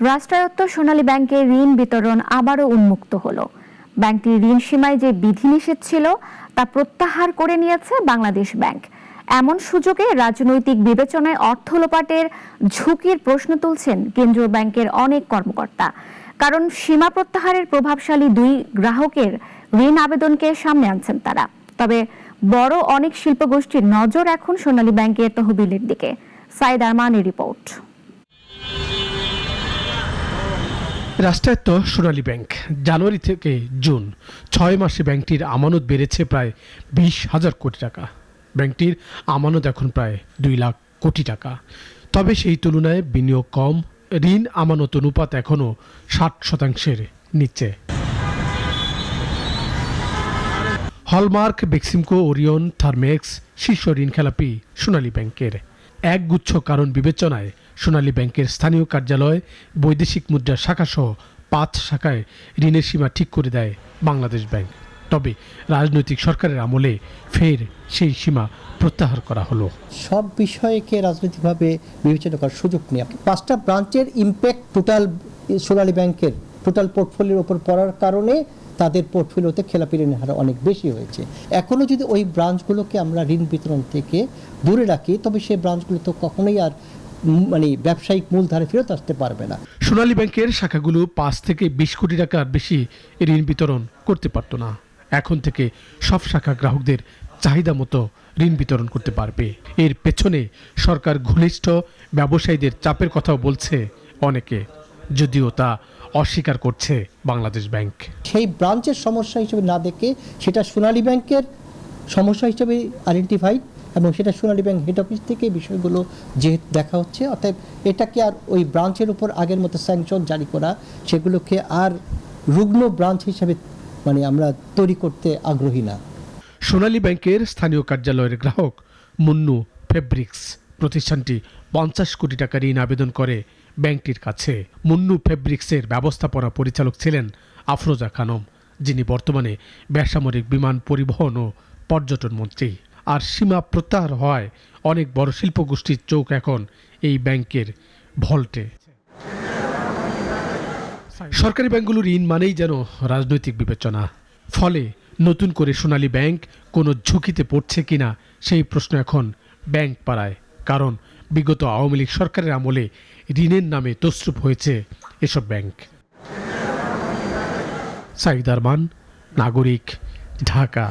রাষ্ট্রায়ত্ত সোনালী ব্যাংকে ঋণ বিতরণ আবারও উন্মুক্ত হলো। ব্যাংকটির ঋণ সীমায় যে বিধিনিষেধ ছিল তা প্রত্যাহার করে নিয়েছে বাংলাদেশ ব্যাংক। এমন সুযোগে রাজনৈতিক বিবেচনায় অর্থ লোপাটের ঝুঁকির প্রশ্ন তুলছেন কেন্দ্রীয় ব্যাংকের অনেক কর্মকর্তা। কারণ সীমা প্রত্যাহারের প্রভাবশালী দুই গ্রাহকের ঋণ আবেদনকে সামনে আনছেন তারা। তবে বড় অনেক শিল্পগোষ্ঠীর নজর এখন সোনালী ব্যাংকের তহবিলের দিকে। সাইদ আরমানের রিপোর্ট। রাষ্ট্রায়ত্ত সোনালী ব্যাংক জানুয়ারি থেকে জুন 6 মাসে ব্যাংকটির আমানত বেড়েছে প্রায় 20,000 কোটি টাকা। ব্যাংকটির আমানত এখন প্রায় 2 লাখ কোটি টাকা। তবে সেই তুলনায় বিনিয়োগ কম, ঋণ আমানত অনুপাত এখনও 60% নিচে। হলমার্ক, বেক্সিমকো, ওরিয়ন, থার্মেক্স শীর্ষ ঋণ খেলাপি সোনালী ব্যাংকের। একগুচ্ছ কারণ বিবেচনায় সোনালী ব্যাংকের স্থানীয় কার্যালয়, বৈদেশিক মুদ্রা শাখাসহ 5 শাখায় ঋণের সীমা ঠিক করে দেয় বাংলাদেশ ব্যাংক। তবে রাজনৈতিক সরকারের আমলে ফের সেই সীমা প্রত্যাহার করা হলো। সব বিষয়কে রাজনৈতিকভাবে বিবেচনা করার সুযোগ নেই। 5টা ব্রাঞ্চের ইম্প্যাক্ট টোটাল সোনালী ব্যাংকের টোটাল পোর্টফোলিওর উপর পড়ার কারণে তাদের পোর্টফোলিওতে খেলাপি ঋণের হার অনেক বেশি হয়েছে। এখনও যদি ওই ব্রাঞ্চগুলোকে আমরা ঋণ বিতরণ থেকে দূরে রাখি, তবে সেই ব্রাঞ্চগুলো তো কখনোই আর ব্যবসায়িক মূলধারে ফেরত আসতে পারবে না। সোনালী ব্যাংকের শাখাগুলো 5 থেকে 20 কোটি টাকার বেশি ঋণ বিতরণ করতে পারত না। এখন থেকে সব শাখা গ্রাহকদের চাহিদা মতো ঋণ বিতরণ করতে পারবে। এর পেছনে সরকার ঘনিষ্ঠ ব্যবসায়ীদের চাপের কথাও বলছে অনেকে, যদিও তা অস্বীকার করছে বাংলাদেশ ব্যাংক। সেই ব্রাঞ্চের সমস্যা হিসেবে না দেখে সেটা সোনালী ব্যাংকের সমস্যা হিসেবে আইডেন্টিফাইড, এবং সেটা সোনালী ব্যাংক হেড অফিস থেকে বিষয়গুলো যেহেতু দেখা হচ্ছে, অর্থাৎ এটাকে আর ওই ব্রাঞ্চের উপর আগের মতো স্যাংশন জারি করা, সেগুলোকে আর রুগ্ন ব্রাঞ্চ হিসেবে আমরা তৈরি করতে আগ্রহী না। সোনালী ব্যাংকের স্থানীয় কার্যালয়ের গ্রাহক মুন্নু ফেব্রিক্স প্রতিষ্ঠানটি 50 কোটি টাকা ঋণ আবেদন করে ব্যাংকটির কাছে। মুন্নু ফেব্রিক্সের ব্যবস্থাপনা পরিচালক ছিলেন আফরোজা খানম, যিনি বর্তমানে বেসামরিক বিমান পরিবহন ও পর্যটন মন্ত্রী। আর সীমা প্রত্যাহার হওয়ায় অনেক বড় শিল্পগোষ্ঠীর চোখ এখন এই ব্যাংকের ভল্টে। সরকারি ব্যাংকগুলোর ঋণ মানেই যেন রাজনৈতিক বিবেচনা। ফলে নতুন করে সোনালী ব্যাংক কোনো ঝুঁকিতে পড়ছে কিনা সেই প্রশ্ন এখন ব্যাংক পাড়ায়। কারণ বিগত আওয়ামী লীগ সরকারের আমলে ঋণের নামে তছরূপ হয়েছে এসব ব্যাংক। সাইদ আরমান, নাগরিক, ঢাকা।